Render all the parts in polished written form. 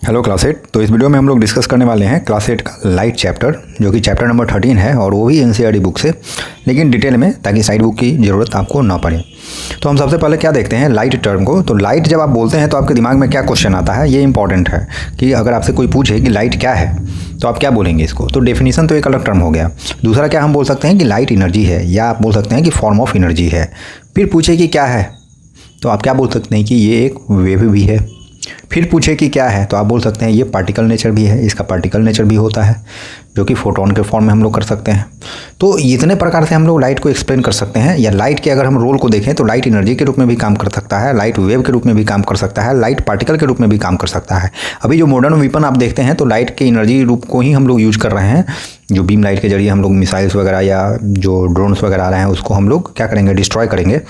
Hello class 8। तो इस video में हम लोग डिस्कस करने वाले हैं क्लास 8 का लाइट चैप्टर, जो कि चैप्टर नंबर 13 है और वो भी एनसीईआरटी बुक से, लेकिन डिटेल में, ताकि साइड बुक की ज़रूरत आपको ना पड़े। तो हम सबसे पहले क्या देखते हैं लाइट टर्म को। तो लाइट जब आप बोलते हैं तो आपके दिमाग में क्या क्वेश्चन आता है, ये इंपॉर्टेंट है कि अगर आपसे कोई पूछे कि लाइट क्या है तो आप क्या बोलेंगे इसको। तो डेफिनेशन तो एक अलग टर्म हो गया। दूसरा क्या हम बोल सकते हैं कि लाइट एनर्जी है, या आप बोल सकते हैं कि फॉर्म ऑफ एनर्जी है। फिर पूछे कि क्या है तो आप क्या बोल सकते हैं कि ये एक वेव भी है। फिर पूछे कि क्या है तो आप बोल सकते हैं ये पार्टिकल नेचर भी है, इसका पार्टिकल नेचर भी होता है, जो कि फोटोन के फॉर्म में हम लोग कर सकते हैं। तो इतने प्रकार से हम लोग लाइट को एक्सप्लेन कर सकते हैं। या लाइट के अगर हम रोल को देखें तो लाइट एनर्जी के रूप में भी काम कर सकता है, लाइट वेव के रूप में भी काम कर सकता है, लाइट पार्टिकल के रूप में भी काम कर सकता है। अभी जो मॉडर्न वेपन आप देखते हैं तो लाइट के एनर्जी रूप को ही हम लोग यूज कर रहे हैं। जो बीम लाइट के जरिए हम लोग मिसाइल्स वगैरह या जो ड्रोन्स वगैरह आ रहे हैं उसको हम लोग क्या करेंगे, डिस्ट्रॉय करेंगे।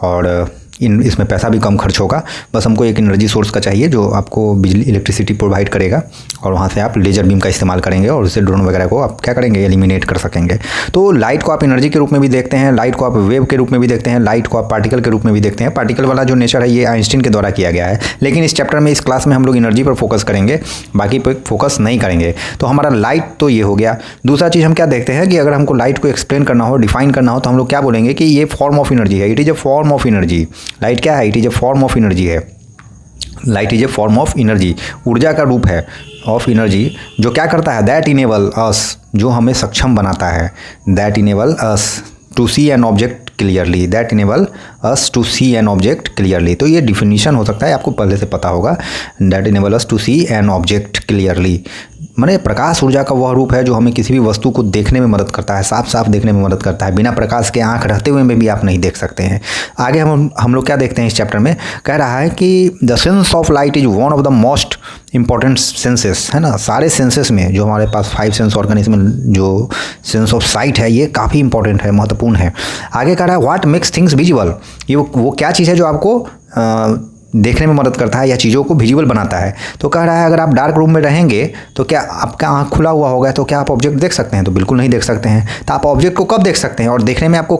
और इसमें पैसा भी कम खर्च होगा। बस हमको एक एनर्जी सोर्स का चाहिए जो आपको बिजली इलेक्ट्रिसिटी प्रोवाइड करेगा, और वहाँ से आप लेजर बीम का इस्तेमाल करेंगे और उससे ड्रोन वगैरह को आप क्या करेंगे, एलिमिनेट कर सकेंगे। तो लाइट को आप एनर्जी के रूप में भी देखते हैं, लाइट को आप वेव के रूप में भी देखते हैं, लाइट को आप पार्टिकल के रूप में भी देखते हैं। पार्टिकल वाला जो नेचर है ये आइंस्टीन के द्वारा किया गया है, लेकिन इस चैप्टर में, इस क्लास में हम लोग एनर्जी पर फोकस करेंगे, बाकी पर फोकस नहीं करेंगे। तो हमारा लाइट तो ये हो गया। दूसरा चीज़ हम क्या देखते हैं कि अगर हमको लाइट को एक्सप्लेन करना हो, डिफाइन करना हो, तो हम लोग क्या बोलेंगे कि ये फॉर्म ऑफ एनर्जी है। It is a form of energy. Light क्या है? It is form of energy है। Light is a form of energy, ऊर्जा का रूप है ऑफ एनर्जी, जो क्या करता है, दैट इनेबल अस, जो हमें सक्षम बनाता है, that enable us to see an object clearly, that enable us to see an object clearly. तो ये डिफिनीशन हो सकता है, आपको पहले से पता होगा। That enable us to see an object clearly, माने प्रकाश ऊर्जा का वह रूप है जो हमें किसी भी वस्तु को देखने में मदद करता है, साफ साफ देखने में मदद करता है। बिना प्रकाश के आंख रहते हुए में भी आप नहीं देख सकते हैं। आगे हम लोग क्या देखते हैं इस चैप्टर में, कह रहा है कि the sense of light is one of the most important senses, है ना। सारे सेंसेस में जो हमारे पास 5 सेंस ऑर्गेनिज्म में जो सेंस ऑफ साइट है ये काफ़ी इंपॉर्टेंट है, महत्वपूर्ण है। आगे कह रहा है व्हाट मेक्स थिंग्स विजिबल, ये वो क्या चीज़ है जो आपको देखने में मदद करता है या चीज़ों को विजिबल बनाता है। तो कह रहा है अगर आप डार्क रूम में रहेंगे तो क्या आपका आँख खुला हुआ होगा तो क्या आप ऑब्जेक्ट देख सकते हैं? तो बिल्कुल नहीं देख सकते हैं। तो आप ऑब्जेक्ट को कब देख सकते हैं और देखने में आपको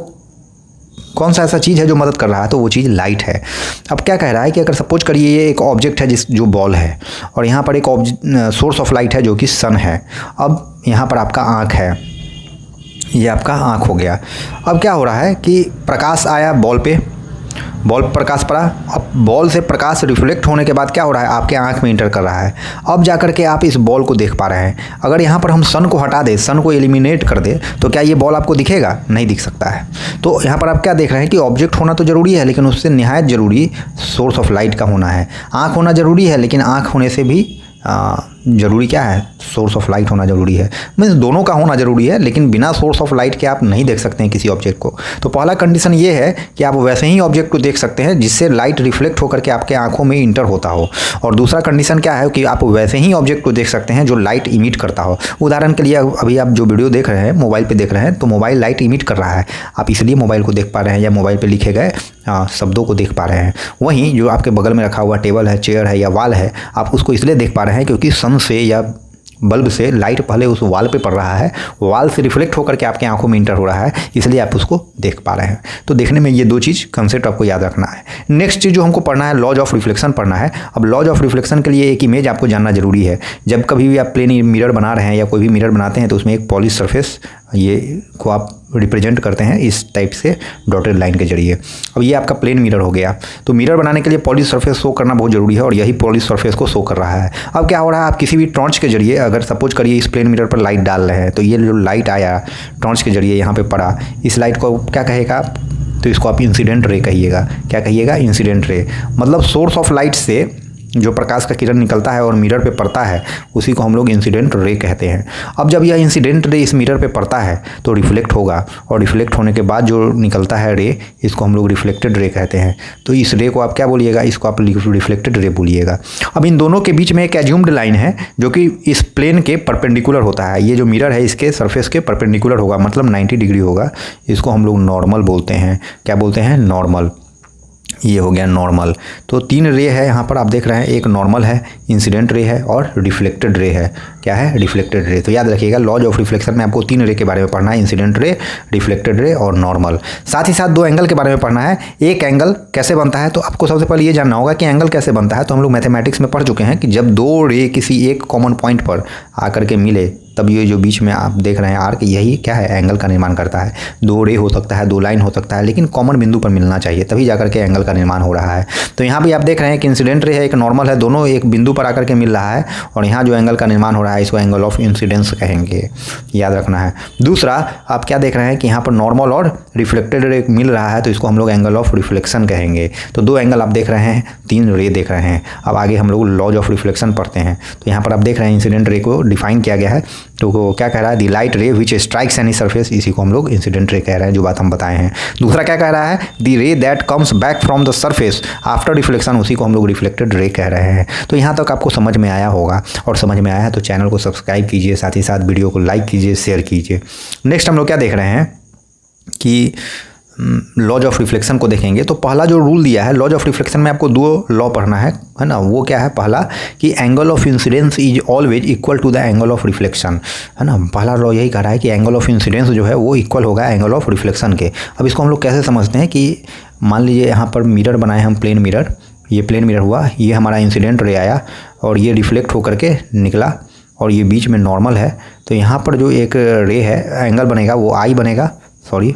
कौन सा ऐसा चीज़ है जो मदद कर रहा है? तो वो चीज़ लाइट है। अब क्या कह रहा है कि अगर सपोज करिए ये एक ऑब्जेक्ट है जो बॉल है, और यहाँ पर एक सोर्स ऑफ लाइट है जो कि सन है। अब यहाँ पर आपका आँख है, ये आपका आँख हो गया। अब क्या हो रहा है कि प्रकाश आया बॉल पे, बॉल प्रकाश पड़ा। अब बॉल से प्रकाश रिफ्लेक्ट होने के बाद क्या हो रहा है, आपके आंख में इंटर कर रहा है। अब जाकर के आप इस बॉल को देख पा रहे हैं। अगर यहाँ पर हम सन को हटा दें, सन को एलिमिनेट कर दें, तो क्या ये बॉल आपको दिखेगा? नहीं दिख सकता है। तो यहाँ पर आप क्या देख रहे हैं कि ऑब्जेक्ट होना तो ज़रूरी है, लेकिन उससे निहायत ज़रूरी सोर्स ऑफ लाइट का होना है। आँख होना ज़रूरी है, लेकिन आँख होने से भी ज़रूरी क्या है, सोर्स ऑफ लाइट होना ज़रूरी है। मीन्स दोनों का होना ज़रूरी है, लेकिन बिना सोर्स ऑफ लाइट के आप नहीं देख सकते हैं किसी ऑब्जेक्ट को। तो पहला कंडीशन ये है कि आप वैसे ही ऑब्जेक्ट को देख सकते हैं जिससे लाइट रिफ्लेक्ट होकर के आपके आंखों में इंटर होता हो। और दूसरा कंडीशन क्या है कि आप वैसे ही ऑब्जेक्ट को देख सकते हैं जो लाइट इमिट करता हो। उदाहरण के लिए अभी आप जो वीडियो देख रहे हैं, मोबाइल पर देख रहे हैं, तो मोबाइल लाइट इमिट कर रहा है, आप इसलिए मोबाइल को देख पा रहे हैं या मोबाइल पर लिखे गए शब्दों को देख पा रहे हैं। वहीं जो आपके बगल में रखा हुआ टेबल है, चेयर है या वाल है, आप उसको इसलिए देख पा रहे हैं क्योंकि सन से या बल्ब से लाइट पहले उस वाल पे पड़ रहा है, वाल से रिफ्लेक्ट होकर के आपके आंखों में इंटर हो रहा है, इसलिए आप उसको देख पा रहे हैं। तो देखने में ये दो चीज़ कंसेप्ट आपको याद रखना है। नेक्स्ट चीज़ जो हमको पढ़ना है, लॉज ऑफ रिफ्लेक्शन पढ़ना है। अब लॉज ऑफ रिफ्लेक्शन के लिए एक इमेज आपको जानना जरूरी है। जब कभी भी आप प्लेन मिरर बना रहे हैं या कोई भी मिरर बनाते हैं तो उसमें एक पॉलिश सरफेस ये को आप रिप्रेजेंट करते हैं इस टाइप से डॉटेड लाइन के जरिए। अब ये आपका प्लेन मिरर हो गया। तो मिरर बनाने के लिए पॉलिश सरफेस शो करना बहुत ज़रूरी है, और यही पॉलिश सरफेस को शो कर रहा है। अब क्या हो रहा है, आप किसी भी टॉर्च के जरिए अगर सपोज करिए इस प्लेन मिरर पर लाइट डाल रहे हैं, तो ये जो लाइट आया टॉर्च के जरिए यहाँ पे पड़ा, इस लाइट को क्या कहेगा, तो इसको आप इंसिडेंट रे कहिएगा। क्या कहिएगा? Incident ray. मतलब सोर्स ऑफ लाइट से जो प्रकाश का किरण निकलता है और मिरर पे पड़ता है, उसी को हम लोग इंसिडेंट रे कहते हैं। अब जब यह इंसिडेंट रे इस मिरर पे पड़ता है तो रिफ्लेक्ट होगा, और रिफ्लेक्ट होने के बाद जो निकलता है रे, इसको हम लोग रिफ्लेक्टेड रे कहते हैं। तो इस रे को आप क्या बोलिएगा, इसको आप रिफ्लेक्टेड रे बोलिएगा। अब इन दोनों के बीच में एक एज्यूम्ड लाइन है जो कि इस प्लेन के परपेंडिकुलर होता है। ये जो मिरर है इसके सरफेस के परपेंडिकुलर होगा, मतलब 90 डिग्री होगा। इसको हम लोग नॉर्मल बोलते हैं। क्या बोलते हैं? नॉर्मल। ये हो गया नॉर्मल। तो 3 रे है यहाँ पर आप देख रहे हैं, एक नॉर्मल है, इंसिडेंट रे है और रिफ्लेक्टेड रे है। क्या है? Reflected ray. तो याद रखिएगा लॉज ऑफ रिफ्लेक्शन में आपको 3 रे के बारे में पढ़ना है, इंसिडेंट रे, रिफ्लेक्टेड रे और नॉर्मल। साथ ही साथ 2 एंगल के बारे में पढ़ना है। एक एंगल कैसे बनता है, तो आपको सबसे पहले ये जानना होगा कि एंगल कैसे बनता है। तो हम लोग मैथमेटिक्स में पढ़ चुके हैं कि जब 2 रे किसी एक कॉमन पॉइंट पर आकर के मिले तब ये जो बीच में आप देख रहे हैं आर्क, यही क्या है? एंगल का निर्माण करता है। 2 रे हो सकता है, 2 लाइन हो सकता है, लेकिन कॉमन बिंदु पर मिलना चाहिए, तभी जाकर के एंगल का निर्माण हो रहा है। तो यहाँ भी आप देख रहे हैं कि इंसिडेंट रे है, एक नॉर्मल है, दोनों एक बिंदु पर आकर के मिल रहा है और यहाँ जो एंगल का निर्माण हो रहा है इसको एंगल ऑफ इंसिडेंस कहेंगे, याद रखना है। दूसरा आप क्या देख रहे हैं कि यहाँ पर नॉर्मल और रिफ्लेक्टेड रे मिल रहा है, तो इसको हम लोग एंगल ऑफ रिफ्लेक्शन कहेंगे। तो 2 एंगल आप देख रहे हैं, 3 रे देख रहे हैं। अब आगे हम लोग लॉज ऑफ रिफ्लेक्शन पढ़ते हैं। तो यहाँ पर आप देख रहे हैं इंसिडेंट रे को डिफाइन किया गया है। तो क्या कह रहा है? दी लाइट रे विच स्ट्राइक्स एनी सरफेस, इसी को हम लोग इंसिडेंट रे कह रहे हैं, जो बात हम बताए हैं। दूसरा क्या कह रहा है? दी रे that comes back from the surface after reflection, उसी को हम लोग रिफ्लेक्टेड रे कह रहे हैं। तो यहाँ तक आपको समझ में आया होगा, और समझ में आया है तो चैनल को सब्सक्राइब कीजिए, साथ ही साथ वीडियो को लाइक कीजिए, शेयर कीजिए। नेक्स्ट हम लोग क्या देख रहे हैं कि लॉज ऑफ रिफ्लेक्शन को देखेंगे। तो पहला जो रूल दिया है लॉज ऑफ रिफ्लेक्शन में, आपको 2 लॉ पढ़ना है ना। वो क्या है? पहला कि angle of incidence is always equal to the angle of reflection, है ना। पहला लॉ यही कह रहा है कि एंगल ऑफ इंसिडेंस जो है वो इक्वल होगा एंगल ऑफ रिफ्लेक्शन के। अब इसको हम लोग कैसे समझते हैं कि मान लीजिए यहाँ पर मिरर बनाए हम, प्लेन मिरर, ये प्लेन मिरर हुआ, ये हमारा इंसिडेंट रे आया और ये रिफ्लेक्ट होकर के निकला और ये बीच में नॉर्मल है। तो यहाँ पर जो एक रे है, एंगल बनेगा वो आई बनेगा, सॉरी,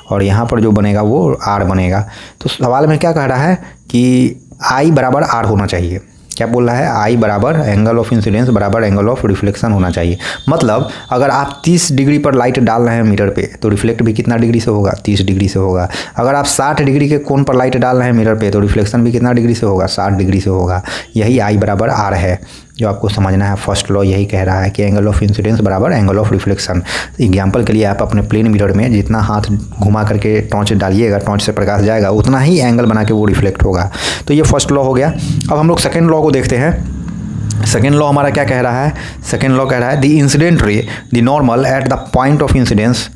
और यहाँ पर जो बनेगा वो आर बनेगा। तो सवाल में क्या कह रहा है कि आई बराबर आर होना चाहिए। क्या बोल रहा है? आई बराबर एंगल ऑफ इंसिडेंस बराबर एंगल ऑफ रिफ्लेक्शन होना चाहिए। मतलब अगर आप 30 डिग्री पर लाइट डाल रहे हैं मिरर पे, तो रिफ्लेक्ट भी कितना डिग्री से होगा? 30 डिग्री से होगा। अगर आप 60 डिग्री के कोण पर लाइट डाल रहे हैं मिरर पे, तो रिफ्लेक्शन भी कितना डिग्री से होगा? 60 डिग्री से होगा। यही आई बराबर आर है जो आपको समझना है। फर्स्ट लॉ यही कह रहा है कि एंगल ऑफ इंसिडेंस बराबर एंगल ऑफ रिफ्लेक्शन। एग्जाम्पल के लिए आप अपने प्लेन मिरर में जितना हाथ घुमा करके टॉर्च डालिएगा, टॉर्च से प्रकाश जाएगा, उतना ही एंगल बना के वो रिफ्लेक्ट होगा। तो ये फर्स्ट लॉ हो गया। अब हम लोग सेकेंड लॉ को देखते हैं। सेकेंड लॉ हमारा क्या कह रहा है? सेकेंड लॉ कह रहा है the incident ray the normal at the point of incidence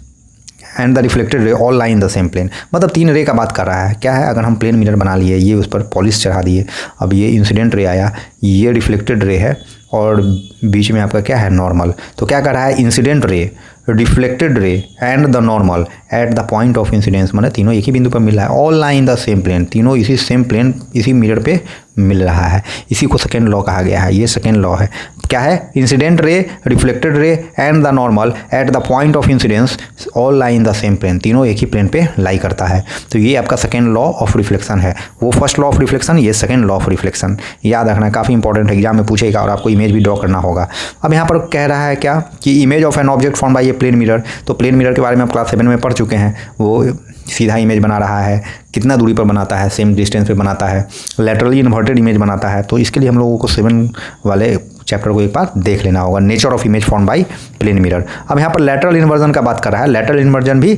and the reflected ray all lie in the same plane. मतलब 3 रे का बात कर रहा है। क्या है? अगर हम प्लेन मिरर बना लिए, ये उस पर पॉलिश चढ़ा दिए, अब ये इंसिडेंट रे आया, ये रिफ्लेक्टेड रे है और बीच में आपका क्या है? नॉर्मल। तो क्या कर रहा है? Incident ray, reflected ray and the normal at the point of incidence, मतलब तीनों एक ही बिंदु पर मिल रहा है। All lie in the same plane, तीनों इसी सेम प्लेन, इसी मिरर पे मिल रहा है। इसी को सेकेंड लॉ कहा गया है। ये सेकेंड लॉ है। क्या है? Incident ray, reflected ray and the normal at the point of incidence all lie in the same plane, तीनों एक ही प्लेन पे लाई करता है। तो ये आपका सेकेंड लॉ ऑफ रिफ्लेक्शन है। वो फर्स्ट लॉ ऑफ रिफ्लेक्शन, ये सेकेंड लॉ ऑफ रिफ्लेक्शन। याद रखना, काफ़ी इंपॉर्टेंट, एग्जाम में पूछेगा और आपको इमेज भी ड्रॉ करना होगा। अब यहाँ पर कह रहा है क्या कि image of an object form by a plane mirror. तो प्लेन मिरर के बारे में आप क्लास 7 में पढ़ चुके हैं। वो सीधा इमेज बना रहा है, कितना दूरी पर बनाता है? सेम डिस्टेंस पे बनाता है। लैटरली इन्वर्टेड इमेज बनाता है। तो इसके लिए हम लोगों को 7 वाले चैप्टर को एक बार देख लेना होगा, nature of image form by plane mirror. अब यहाँ पर लैटरल इन्वर्जन का बात कर रहा है। लैटरल इन्वर्जन भी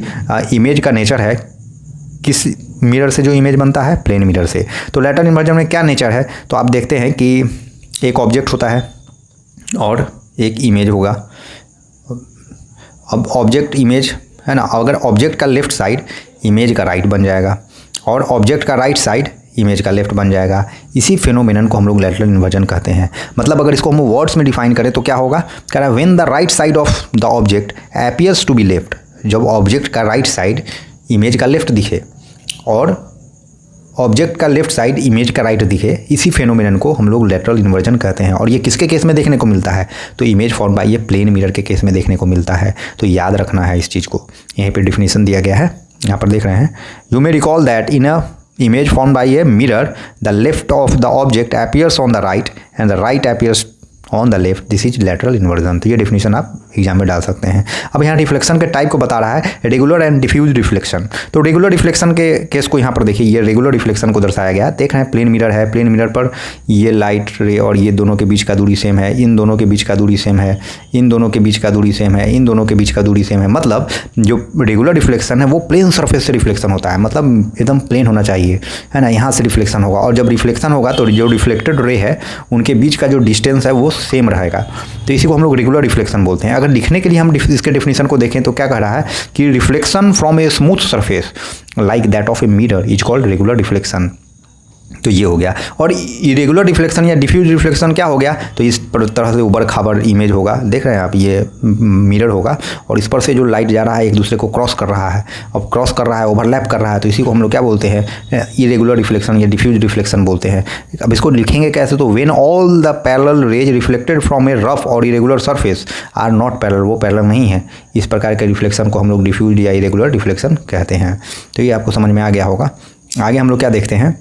इमेज का नेचर है। किस मिरर से जो इमेज बनता है? प्लेन मिरर से। तो लैटरल इन्वर्जन में क्या नेचर है? तो आप देखते हैं कि एक ऑब्जेक्ट होता है और एक इमेज होगा। अब ऑब्जेक्ट इमेज है ना, अगर ऑब्जेक्ट का लेफ्ट साइड इमेज का राइट बन जाएगा और ऑब्जेक्ट का राइट साइड इमेज का लेफ्ट बन जाएगा। इसी फिनोमेनन को हम लोग लैटरल इन्वर्जन कहते हैं। मतलब अगर इसको हम वर्ड्स में डिफाइन करें तो क्या होगा? कह रहा है when the right side of the object appears to be left, जब ऑब्जेक्ट का राइट साइड इमेज का लेफ्ट दिखे और ऑब्जेक्ट का लेफ्ट साइड इमेज का राइट दिखे, इसी फेनोमेनन को हम लोग लैटरल इन्वर्जन कहते हैं। और ये किसके केस में देखने को मिलता है? तो इमेज फॉर्म बाय ये प्लेन मिरर के केस में देखने को मिलता है। तो याद रखना है इस चीज़ को। यहीं पे डिफिनीशन दिया गया है, यहाँ पर देख रहे हैं। You may recall that in a image form by a mirror the left of the object appears on the right and the right appears on the left, this is lateral inversion. तो ये definition आप exam में डाल सकते हैं। अब यहाँ reflection के टाइप को बता रहा है, रेगुलर एंड डिफ्यूज रिफ्लेक्शन। तो रेगुलर रिफ्लेक्शन के केस को यहाँ पर देखिए, ये रेगुलर रिफ्लेक्शन को दर्शाया गया है। देख रहे हैं प्लेन मिरर है, प्लेन मिरर पर ये लाइट रे और ये दोनों के बीच का दूरी सेम है, इन दोनों के बीच का दूरी सेम है, इन दोनों के बीच का दूरी सेम है, इन दोनों के बीच का दूरी सेम है। मतलब जो रेगुलर रिफ्लेक्शन है वो प्लेन सरफेस से रिफ्लेक्शन होता है, मतलब एकदम प्लेन होना चाहिए, है ना। यहाँ से रिफ्लेक्शन होगा और जब रिफ्लेक्शन होगा तो जो रिफ्लेक्टेड रे है उनके बीच का जो डिस्टेंस है वो सेम रहेगा। तो इसी को हम लोग रेगुलर रिफ्लेक्शन बोलते हैं। अगर लिखने के लिए हम इसके डेफिनेशन को देखें तो क्या कह रहा है कि reflection from a smooth surface like that of a mirror is called regular reflection. तो ये हो गया। और इरेगुलर रिफ्लेक्शन या डिफ्यूज रिफ्लेक्शन क्या हो गया, तो इस तरह से ऊबड़ खाबड़ इमेज होगा, देख रहे हैं आप, ये मिरर होगा और इस पर से जो लाइट जा रहा है एक दूसरे को क्रॉस कर रहा है, अब क्रॉस कर रहा है, ओवरलैप कर रहा है, तो इसी को हम लोग क्या बोलते हैं, इरेगुलर रिफ्लेक्शन या डिफ्यूज रिफ्लेक्शन बोलते हैं। अब इसको लिखेंगे कैसे, तो when all the parallel rays reflected from a rough और irregular surface are not parallel, वो पैरेलल नहीं है, इस प्रकार के रिफ्लेक्शन को हम लोग डिफ्यूज या इरेगुलर रिफ्लेक्शन कहते हैं। तो ये आपको समझ में आ गया होगा। आगे हम लोग क्या देखते हैं,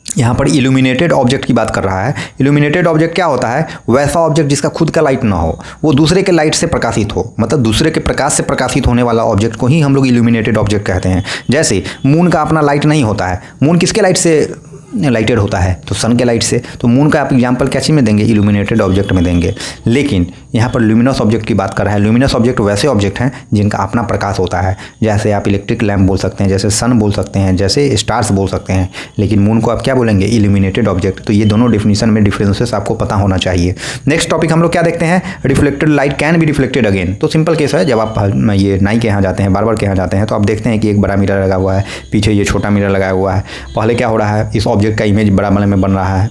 यहाँ पर इल्यूमिनेटेड ऑब्जेक्ट की बात कर रहा है। इल्यूमिनेटेड ऑब्जेक्ट क्या होता है, वैसा ऑब्जेक्ट जिसका खुद का लाइट ना हो, वो दूसरे के लाइट से प्रकाशित हो, मतलब दूसरे के प्रकाश से प्रकाशित होने वाला ऑब्जेक्ट को ही हम लोग इल्यूमिनेटेड ऑब्जेक्ट कहते हैं। जैसे मून का अपना लाइट नहीं होता है, मून किसके लाइट से लाइटेड होता है, तो सन के लाइट से, तो मून का आप एग्जाम्पल क्या चीज़ में देंगे, इल्यूमिनेटेड ऑब्जेक्ट में देंगे। लेकिन यहाँ पर ल्यूमिनस ऑब्जेक्ट की बात कर रहा है। ल्यूमिनस ऑब्जेक्ट वैसे ऑब्जेक्ट हैं जिनका अपना प्रकाश होता है, जैसे आप इलेक्ट्रिक लैम्प बोल सकते हैं, जैसे सन बोल सकते हैं, जैसे स्टार्स बोल सकते हैं। लेकिन मून को आप क्या बोलेंगे, इल्यूमिनेटेड ऑब्जेक्ट। तो ये दोनों डिफिनीशन में डिफरेंसेस आपको पता होना चाहिए। नेक्स्ट टॉपिक हम लोग क्या देखते हैं, reflected light can be reflected again. तो सिंपल केस है, जब आप ये नाई के यहाँ जाते हैं, बार्बर के यहाँ जाते हैं, तो आप देखते हैं कि एक बड़ा मिरर लगा हुआ है, पीछे ये छोटा मिरर लगाया हुआ है। पहले क्या हो रहा है, इस ऑब्जेक्ट का इमेज बड़ा वाले में बन रहा है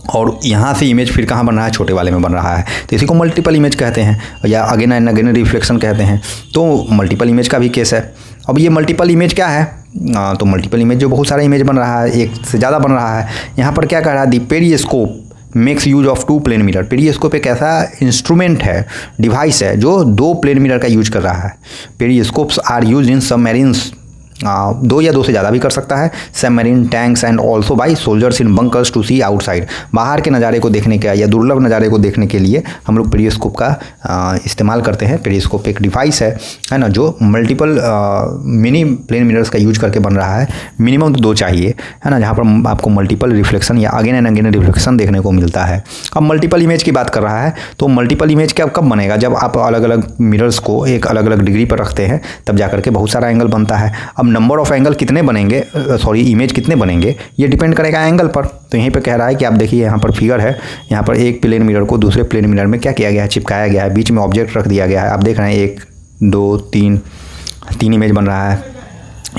और यहाँ से इमेज फिर कहाँ बन रहा है, छोटे वाले में बन रहा है। तो इसी को मल्टीपल इमेज कहते हैं या अगेन एंड अगेन रिफ्लेक्शन कहते हैं। तो मल्टीपल इमेज का भी केस है। अब ये मल्टीपल इमेज क्या है, तो मल्टीपल इमेज जो बहुत सारा इमेज बन रहा है, एक से ज़्यादा बन रहा है। यहाँ पर क्या कह रहा है, the periscope makes use of two plane mirror. Periscope एक ऐसा इंस्ट्रूमेंट है, डिवाइस है, जो दो प्लेन मिरर का यूज कर रहा है। Periscopes are use in submarines, दो या दो से ज़्यादा भी कर सकता है, submarine tanks and also by soldiers in bunkers to see outside. बाहर के नज़ारे को देखने का या दुर्लभ नज़ारे को देखने के लिए हम लोग पेरिस्कोप का इस्तेमाल करते हैं। पेरिस्कोप एक डिवाइस है ना, जो मल्टीपल मिनी प्लेन मिरर्स का यूज करके बन रहा है। मिनिमम तो दो चाहिए, है ना, जहाँ पर आपको मल्टीपल रिफ्लेक्शन या अगेन एंड अगेन रिफ्लेक्शन देखने को मिलता है। अब मल्टीपल इमेज की बात कर रहा है, तो मल्टीपल इमेज क्या कब बनेगा, जब आप अलग अलग मिरर्स को एक अलग अलग डिग्री पर रखते हैं, तब जाकर के बहुत सारा एंगल बनता है। अब नंबर ऑफ एंगल कितने बनेंगे, इमेज कितने बनेंगे, ये डिपेंड करेगा एंगल पर। तो यहीं पे कह रहा है कि आप देखिए, यहाँ पर फिगर है, यहाँ पर एक प्लेन मिरर को दूसरे प्लेन मिरर में क्या किया गया है, चिपकाया गया है, बीच में ऑब्जेक्ट रख दिया गया है। आप देख रहे हैं 1 2 3 इमेज बन रहा है,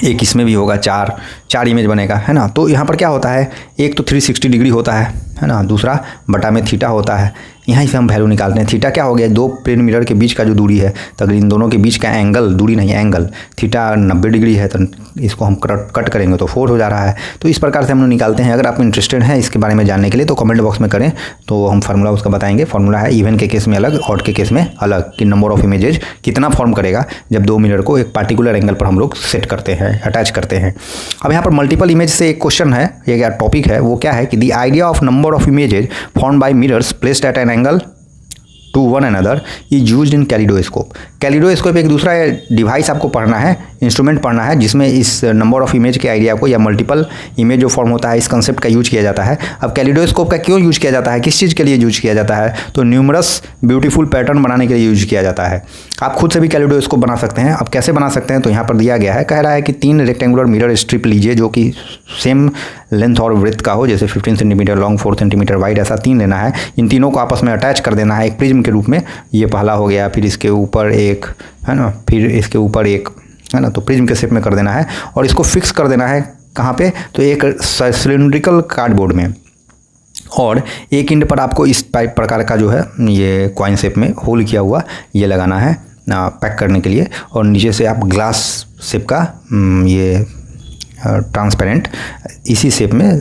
एक इसमें भी होगा, चार इमेज बनेगा, है ना। तो यहाँ पर क्या होता है, एक तो 360 डिग्री होता है ना, दूसरा बटा में थीटा होता है। यहाँ से हम वैल्यू निकालते हैं। थीटा क्या हो गया, दो प्लेन मिरर के बीच का जो दूरी है, तो अगर इन दोनों के बीच का एंगल, दूरी नहीं एंगल, थीटा 90 डिग्री है, तो इसको हम कट करेंगे तो 4 हो जा रहा है। तो इस प्रकार से हम लोग निकालते हैं। अगर आप इंटरेस्टेड हैं इसके बारे में जानने के लिए तो कमेंट बॉक्स में करें, तो हम फार्मूला उसका बताएंगे। फार्मूला है इवन के केस में अलग, ऑड के केस में अलग, कि नंबर ऑफ इमेजेज कितना फॉर्म करेगा जब दो मिरर को एक पार्टिकुलर एंगल पर हम लोग सेट करते हैं, अटैच करते हैं। अब यहाँ पर मल्टीपल इमेज से एक क्वेश्चन है, ये क्या टॉपिक है, वो क्या है कि the idea of number of images formed by mirrors placed at an angle to one another is used in kaleidoscope. Kaleidoscope एक दूसरा डिवाइस आपको पढ़ना है, इंस्ट्रूमेंट पढ़ना है, जिसमें इस नंबर ऑफ इमेज के आइडिया को या मल्टीपल इमेज जो फॉर्म होता है, इस कंसेप्ट का यूज किया जाता है। अब कैलिडोस्कोप का क्यों यूज किया जाता है, किस चीज़ के लिए यूज किया जाता है, तो न्यूमरस ब्यूटीफुल पैटर्न बनाने के लिए यूज किया जाता है। आप खुद से भी कैलिडोस्कोप बना सकते हैं। अब कैसे बना सकते हैं, तो यहाँ पर दिया गया है, कह रहा है कि 3 रेक्टेंगुलर मिरर स्ट्रिप लीजिए जो कि सेम लेंथ और ब्रेथ का हो, जैसे 15 सेंटीमीटर लॉन्ग, 4 सेंटीमीटर वाइड, ऐसा 3 लेना है। इन तीनों को आपस में अटैच कर देना है एक प्रिज्म के रूप में। ये पहला हो गया, फिर इसके ऊपर एक, है ना, फिर इसके ऊपर एक, है ना, तो प्रिज्म के शेप में कर देना है और इसको फिक्स कर देना है कहाँ पे, तो एक सिलिंड्रिकल कार्डबोर्ड में। और एक एंड पर आपको इस टाइप प्रकार का जो है ये कॉइन शेप में होल किया हुआ ये लगाना है पैक करने के लिए। और नीचे से आप ग्लास शेप का ये ट्रांसपेरेंट इसी शेप में,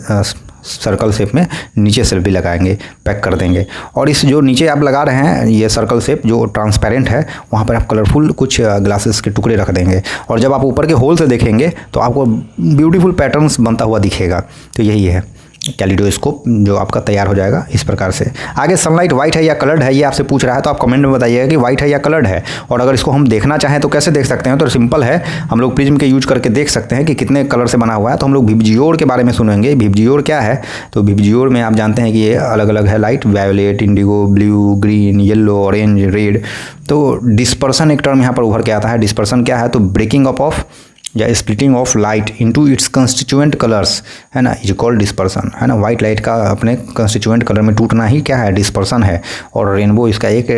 सर्कल शेप में नीचे से भी लगाएंगे, पैक कर देंगे। और इस जो नीचे आप लगा रहे हैं ये सर्कल शेप जो ट्रांसपेरेंट है, वहाँ पर आप कलरफुल कुछ ग्लासेस के टुकड़े रख देंगे। और जब आप ऊपर के होल से देखेंगे तो आपको ब्यूटीफुल पैटर्न्स बनता हुआ दिखेगा। तो यही है कैलिडोस्कोप जो आपका तैयार हो जाएगा इस प्रकार से। आगे सनलाइट वाइट है या कलर्ड है, ये आपसे पूछ रहा है, तो आप कमेंट में बताइएगा कि वाइट है या कलर्ड है। और अगर इसको हम देखना चाहें तो कैसे देख सकते हैं, तो सिंपल है, हम लोग प्रिज्म के यूज करके देख सकते हैं कि कितने कलर से बना हुआ है। तो हम लोग विबजियोर के बारे में सुनेंगे। विबजियोर क्या है, तो विबजियोर में आप जानते हैं कि ये अलग अलग है light, violet, Indigo, blue, green, yellow, orange, red. तो डिस्पर्सन एक टर्म यहाँ पर उभर के आता है। डिस्पर्सन क्या है, तो ब्रेकिंग अप ऑफ या splitting of light into its constituent colours, है ना, इज कॉल्ड डिस्पर्सन, है ना। वाइट लाइट का अपने कंस्टिट्यूएंट कलर में टूटना ही क्या है, डिस्पर्सन है। और रेनबो इसका एक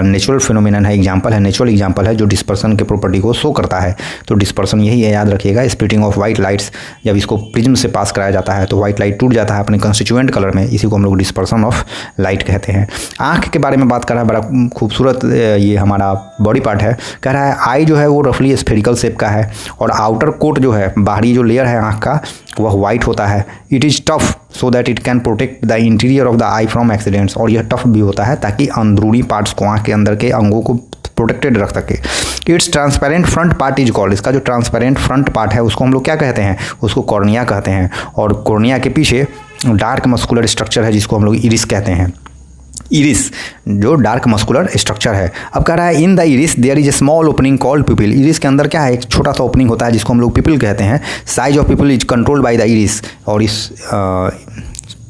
नेचुरल फिनोमिनन है, एग्जाम्पल है, नेचुरल एग्जाम्पल है जो डिस्पर्सन के प्रॉपर्टी को शो करता है। तो डिस्पर्सन यही है, याद रखिएगा। स्प्लिटिंग ऑफ वाइट लाइट्स, जब इसको प्रिज्म से पास कराया जाता है तो वाइट लाइट टूट जाता है अपने कंस्टिट्यूएंट कलर में, इसी को हम लोग डिस्पर्सन ऑफ लाइट कहते हैं। आँख के बारे में बात कर रहा है, बड़ा खूबसूरत ये हमारा बॉडी पार्ट है। कह रहा है आई जो है वो रफली स्फेरिकल शेप का है और आउटर कोट जो है, बाहरी जो लेयर है आँख का, वह वाइट होता है। It is tough so that it can protect the interior of the I from accidents, और यह टफ भी होता है ताकि अंदरूनी पार्ट्स को, आँख के अंदर के अंगों को प्रोटेक्टेड रख सके। It's transparent front part is called, इसका जो ट्रांसपेरेंट फ्रंट पार्ट है उसको हम लोग क्या कहते हैं, उसको कॉर्निया कहते हैं। और कॉर्निया के पीछे डार्क मस्कुलर स्ट्रक्चर है जिसको हम लोग इरिस कहते हैं। इरिस जो डार्क मस्कुलर स्ट्रक्चर है। अब कह रहा है in the iris there is a small opening called pupil, iris के अंदर क्या है, एक छोटा सा ओपनिंग होता है जिसको हम लोग पिपिल कहते हैं। Size of pupil is controlled by the iris, और इस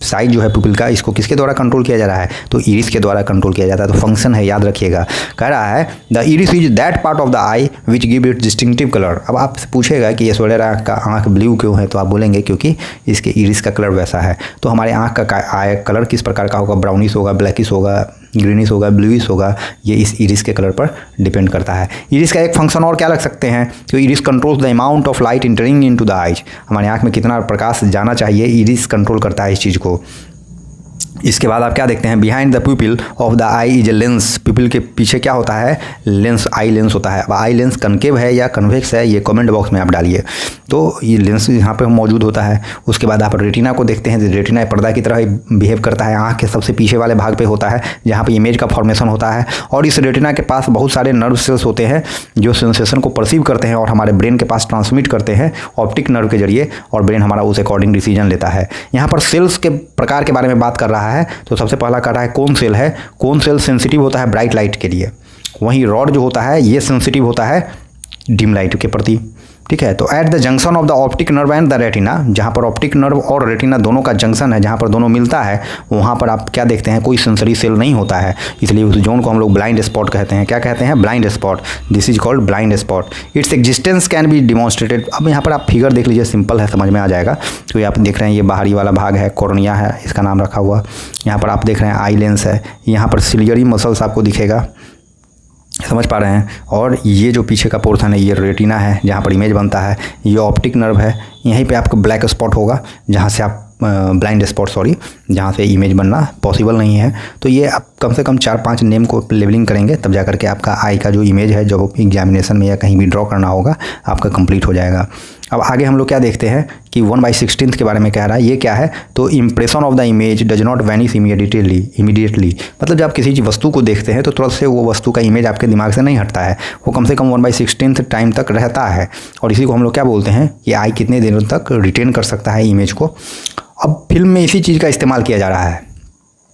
साइज जो है पिपिल का, इसको किसके द्वारा कंट्रोल किया जा रहा है, तो इरिस के द्वारा कंट्रोल किया जाता है। तो फंक्शन है, याद रखिएगा। कह रहा है the iris is that part of the I which give it distinctive colour. अब आपसे पूछेगा कि ये सोलर आँख का आँख ब्लू क्यों है, तो आप बोलेंगे क्योंकि इसके इरिस का कलर वैसा है। तो हमारे आँख का आई कलर किस प्रकार का होगा, ब्राउनिश होगा, ब्लैकिश होगा, ग्रीनिश होगा, ब्लूइश होगा, ये इस इरिस के कलर पर डिपेंड करता है। इरिस का एक फंक्शन और क्या रख सकते हैं, तो iris controls the amount of light entering into the eyes, हमारे आँख में कितना प्रकाश जाना चाहिए, इरिस कंट्रोल करता है इस चीज़ को। इसके बाद आप क्या देखते हैं, behind the प्यूपिल of the I is a lens, प्यूपिल के पीछे क्या होता है, लेंस, आई लेंस होता है। अब आई लेंस कनकेव है या कन्वेक्स है, ये कमेंट बॉक्स में आप डालिए। तो ये लेंस यहाँ पे मौजूद होता है। उसके बाद आप रेटिना को देखते हैं, रेटिना पर्दा की तरह बिहेव करता है, आँख के सबसे पीछे वाले भाग पे होता है जहाँ पे इमेज का फॉर्मेशन होता है। और इस रेटिना के पास बहुत सारे नर्व सेल्स होते हैं जो सेंसेशन को परसीव करते हैं और हमारे ब्रेन के पास ट्रांसमिट करते हैं ऑप्टिक नर्व के जरिए, और ब्रेन हमारा उस अकॉर्डिंग डिसीजन लेता है। यहाँ पर सेल्स के प्रकार के बारे में बात कर रहा है। तो सबसे पहला कर रहा है कौन सेल है, कौन सेल सेंसिटिव होता है ब्राइट लाइट के लिए, वहीं रॉड जो होता है ये सेंसिटिव होता है डिम लाइट के प्रति, ठीक है। तो at the junction of the optic nerve and the retina, जहाँ पर ऑप्टिक नर्व और रेटिना दोनों का जंक्शन है, जहाँ पर दोनों मिलता है, वहाँ पर आप क्या देखते हैं, कोई सेंसरी सेल नहीं होता है, इसलिए उस जोन को हम लोग ब्लाइंड स्पॉट कहते हैं। क्या कहते हैं, blind spot, this is called blind spot. Its existence can be demonstrated. अब यहाँ पर आप फिगर देख लीजिए, सिंपल है, समझ में आ जाएगा। तो ये आप देख रहे हैं, ये बाहरी वाला भाग है, कॉर्निया है, इसका नाम रखा हुआ। यहाँ पर आप देख रहे हैं आई लेंस है, यहाँ पर सिलियरी मसल्स आपको दिखेगा, समझ पा रहे हैं। और ये जो पीछे का पोर्शन है ये रेटिना है जहाँ पर इमेज बनता है, ये ऑप्टिक नर्व है, यहीं पे आपको ब्लैक स्पॉट होगा जहाँ से आप ब्लाइंड स्पॉट जहाँ से इमेज बनना पॉसिबल नहीं है। तो ये आप कम से कम 4-5 नेम को लेबलिंग करेंगे तब जा करके आपका आई का जो इमेज है जब एग्जामिनेशन में या कहीं भी ड्रॉ करना होगा आपका कंप्लीट हो जाएगा। अब आगे हम लोग क्या देखते हैं कि 1/16 के बारे में कह रहा है, ये क्या है, तो impression of the image does not vanish immediately, मतलब जब आप किसी वस्तु को देखते हैं तो तुरंत से वो वस्तु का इमेज आपके दिमाग से नहीं हटता है, वो कम से कम 1/16 टाइम तक रहता है। और इसी को हम लोग क्या बोलते हैं, ये आई कितने दिनों तक रिटेन कर सकता है इमेज को। अब फिल्म में इसी चीज़ का इस्तेमाल किया जा रहा है।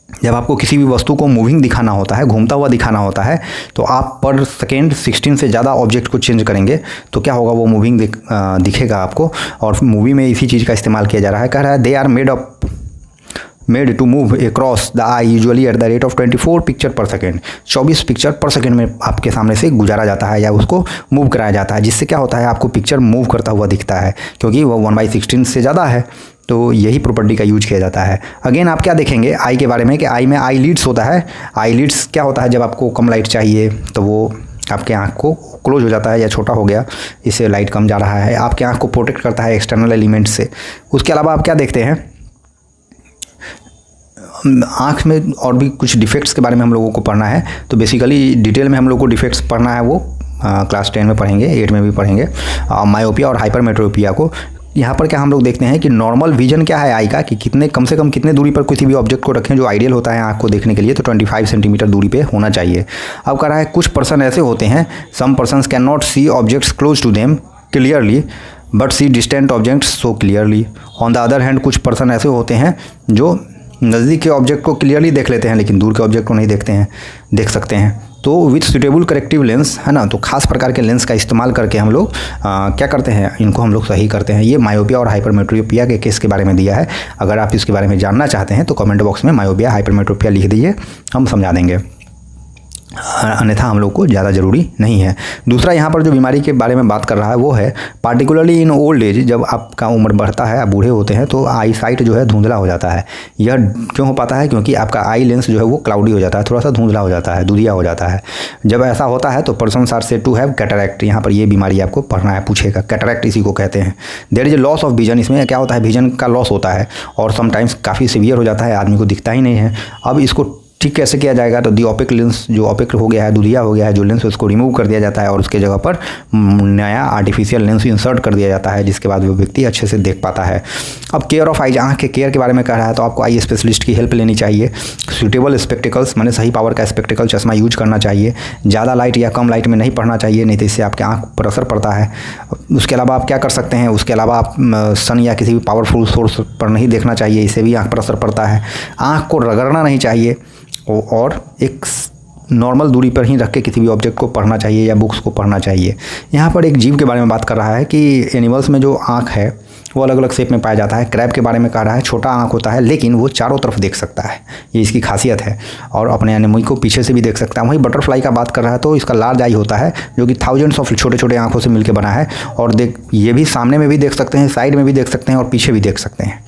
जब आपको किसी भी वस्तु को मूविंग दिखाना होता है, घूमता हुआ दिखाना होता है, तो आप पर सेकेंड 16 से ज़्यादा ऑब्जेक्ट को चेंज करेंगे तो क्या होगा, वो मूविंग दिखेगा आपको। और मूवी में इसी चीज़ का इस्तेमाल किया जा रहा है। कह रहा है they are made to move across the eye usually at the rate of 24 picture per second, 24 picture per second में आपके सामने से गुजारा जाता है या उसको मूव कराया जाता है, जिससे क्या होता है आपको पिक्चर मूव करता हुआ दिखता है क्योंकि वो 1/16 से ज़्यादा है। तो यही प्रॉपर्टी का यूज किया जाता है। अगेन आप क्या देखेंगे आई के बारे में कि आई में आई लीड्स होता है। आई लीड्स क्या होता है, जब आपको कम लाइट चाहिए तो वो आपके आँख को क्लोज हो जाता है या छोटा हो गया, इससे लाइट कम जा रहा है, आपके आँख को प्रोटेक्ट करता है एक्सटर्नल एलिमेंट से। उसके अलावा आप क्या देखते हैं, आँख में और भी कुछ डिफेक्ट्स के बारे में हम लोगों को पढ़ना है। तो बेसिकली डिटेल में हम लोग को डिफेक्ट्स पढ़ना है, वो क्लास 10 में पढ़ेंगे, 8 में भी पढ़ेंगे, मायोपिया और हाइपरमेट्रोपिया को। यहाँ पर क्या हम लोग देखते हैं कि नॉर्मल विजन क्या है आई का, कि कितने कम से कम कितने दूरी पर किसी भी ऑब्जेक्ट को रखें जो आइडियल होता है आँख को देखने के लिए, तो 25 सेंटीमीटर दूरी पे होना चाहिए। अब कह रहा है कुछ पर्सन ऐसे होते हैं, some persons can not see objects close to them clearly but see distant objects so clearly. On the other hand कुछ पर्सन ऐसे होते हैं जो नज़दीक के ऑब्जेक्ट को क्लियरली देख लेते हैं लेकिन दूर के ऑब्जेक्ट को नहीं देख सकते हैं। तो विथ सुटेबल करेक्टिव लेंस, है ना, तो खास प्रकार के लेंस का इस्तेमाल करके हम लोग क्या करते हैं, इनको हम लोग सही करते हैं। ये मायोपिया और हाइपरमेट्रोपिया के केस के बारे में दिया है। अगर आप इसके बारे में जानना चाहते हैं तो कमेंट बॉक्स में मायोपिया हाइपरमेट्रोपिया लिख दीजिए, हम समझा देंगे। अन्यथा हम लोग को ज़्यादा ज़रूरी नहीं है। दूसरा यहाँ पर जो बीमारी के बारे में बात कर रहा है वो है पार्टिकुलरली इन ओल्ड एज, जब आपका उम्र बढ़ता है, आप बूढ़े होते हैं तो आई साइट जो है धुंधला हो जाता है। यह क्यों हो पाता है? क्योंकि आपका आई लेंस जो है वो क्लाउडी हो जाता है, थोड़ा सा धुंधला हो जाता है, दुधिया हो जाता है। जब ऐसा होता है तो persons are said to have cataract. यहाँ पर ये बीमारी आपको पढ़ना है, पूछेगा। कैटरैक्ट इसी को कहते हैं। There is a loss of vision. इसमें क्या होता है? विजन का लॉस होता है और समटाइम्स काफ़ी सीवियर हो जाता है, आदमी को दिखता ही नहीं है। अब इसको ठीक कैसे किया जाएगा? तो दी ओपिक लेंस, जो ओपिक हो गया है, दुधिया हो गया है जो लेंस, उसको रिमूव कर दिया जाता है और उसके जगह पर नया आर्टिफिशियल लेंस इंसर्ट कर दिया जाता है, जिसके बाद वो व्यक्ति अच्छे से देख पाता है। अब केयर ऑफ आइज, आँख के केयर के बारे में कह रहा है तो आपको आई स्पेशलिस्ट की हेल्प लेनी चाहिए। सूटेबल स्पेक्टिकल्स, माने सही पावर का स्पेक्टिकल चश्मा यूज करना चाहिए। ज़्यादा लाइट या कम लाइट में नहीं पढ़ना चाहिए, नहीं तो इससे आपके आँख पर असर पड़ता है। उसके अलावा आप क्या कर सकते हैं? उसके अलावा आप सन या किसी भी पावरफुल सोर्स पर नहीं देखना चाहिए, इससे भी आँख पर असर पड़ता है। आँख को रगड़ना नहीं चाहिए और एक नॉर्मल दूरी पर ही रख के किसी भी ऑब्जेक्ट को पढ़ना चाहिए या बुक्स को पढ़ना चाहिए। यहाँ पर एक जीव के बारे में बात कर रहा है कि एनिमल्स में जो आँख है वो अलग अलग शेप में पाया जाता है। क्रैब के बारे में कह रहा है, छोटा आँख होता है लेकिन वो चारों तरफ देख सकता है, ये इसकी खासियत है, और अपने एनिमी को पीछे से भी देख सकता है। वहीं बटरफ्लाई का बात कर रहा है तो इसका लार्ज आई होता है जो कि थाउजेंड्स ऑफ छोटे छोटे आँखों से मिलकर बना है, और ये भी सामने में भी देख सकते हैं, साइड में भी देख सकते हैं और पीछे भी देख सकते हैं।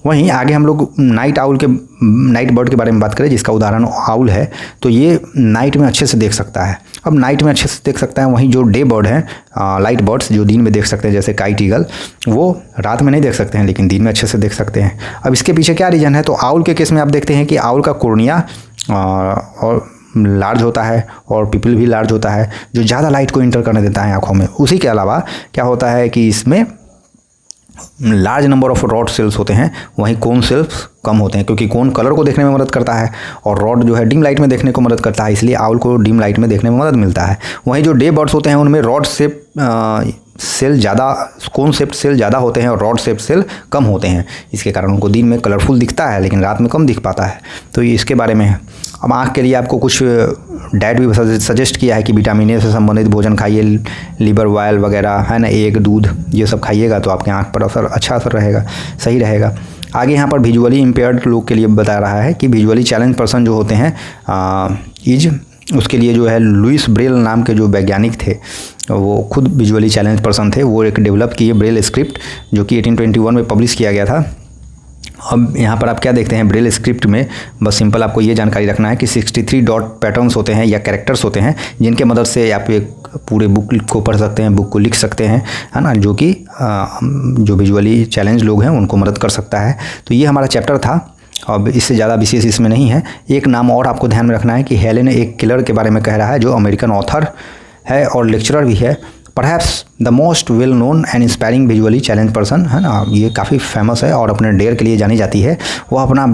वहीं आगे हम लोग नाइट बर्ड के बारे में बात करें, जिसका उदाहरण आउल है, तो ये नाइट में अच्छे से देख सकता है। अब नाइट में अच्छे से देख सकता है। वहीं जो डे बर्ड हैं, लाइट बर्ड्स, जो दिन में देख सकते हैं, जैसे काइट ईगल, वो रात में नहीं देख सकते हैं लेकिन दिन में अच्छे से देख सकते हैं। अब इसके पीछे क्या रीज़न है? तो आउल के केस में आप देखते हैं कि आउल का कोर्निया और लार्ज होता है और पिपल भी लार्ज होता है, जो ज़्यादा लाइट को इंटर करने देता है आँखों में। उसी के अलावा क्या होता है कि इसमें large number of rod sales होते हैं, वहीं कोन सेल्स कम होते हैं, क्योंकि कोन कलर को देखने में मदद करता है और रॉड जो है डिम लाइट में देखने को मदद करता है, इसलिए आउल को डिम लाइट में देखने में मदद मिलता है। वहीं जो डे बर्ड्स होते हैं उनमें रॉड शेप सेल ज़्यादा, कोन शेप सेल ज़्यादा होते हैं और रॉड शेप सेल कम होते हैं, इसके कारण उनको दिन में कलरफुल दिखता है लेकिन रात में कम दिख पाता है। तो ये इसके बारे में है। अब आँख के लिए आपको कुछ डाइट भी सजेस्ट किया है कि विटामिन ए से संबंधित भोजन खाइए, लीवर ऑयल वगैरह है ना, एग, दूध, ये सब खाइएगा तो आपके आँख पर अच्छा असर रहेगा, सही रहेगा। आगे यहाँ पर विजुअली इम्पेयर्ड लोग के लिए बता रहा है कि विजुअली चैलेंज पर्सन जो होते हैं उसके लिए जो है लुइस ब्रेल नाम के जो वैज्ञानिक थे, वो खुद विजुअली चैलेंज पर्सन थे। वो एक डेवलप किए ब्रेल स्क्रिप्ट, जो कि 1821 में पब्लिश किया गया था। अब यहाँ पर आप क्या देखते हैं ब्रेल स्क्रिप्ट में, बस सिंपल आपको ये जानकारी रखना है कि 63 डॉट पैटर्न्स होते हैं या कैरेक्टर्स होते हैं, जिनके मदद से आप एक पूरे बुक को पढ़ सकते हैं, बुक को लिख सकते हैं, है ना, जो कि जो विजुअली चैलेंज लोग हैं उनको मदद कर सकता है। तो ये हमारा चैप्टर था। अब इससे ज़्यादा विशेष इसमें नहीं है। एक नाम और आपको ध्यान में रखना है कि हेलेन एक किलर के बारे में कह रहा है, जो अमेरिकन ऑथर है और लेक्चरर भी है, perhaps the most well known and inspiring visually challenge person, है ना। ये काफ़ी फेमस है और अपने डेयर के लिए जानी जाती है। वो अपना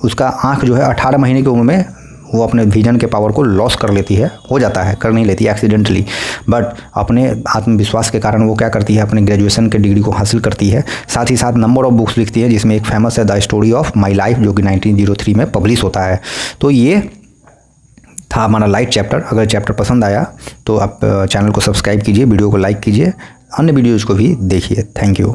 उसका आँख जो है 18 महीने की उम्र में वो अपने विजन के पावर को लॉस कर लेती है, हो जाता है, कर नहीं लेती एक्सीडेंटली, बट अपने आत्मविश्वास के कारण वो क्या करती है, अपने ग्रेजुएशन के डिग्री को हासिल करती है। साथ ही साथ नंबर ऑफ बुक्स लिखती है, जिसमें एक फेमस है the story of my life, जो कि 1903 में पब्लिश होता है। तो ये था हमारा लाइट चैप्टर। अगर चैप्टर पसंद आया तो आप चैनल को सब्सक्राइब कीजिए, वीडियो को लाइक कीजिए, अन्य वीडियोज़ को भी देखिए। Thank you.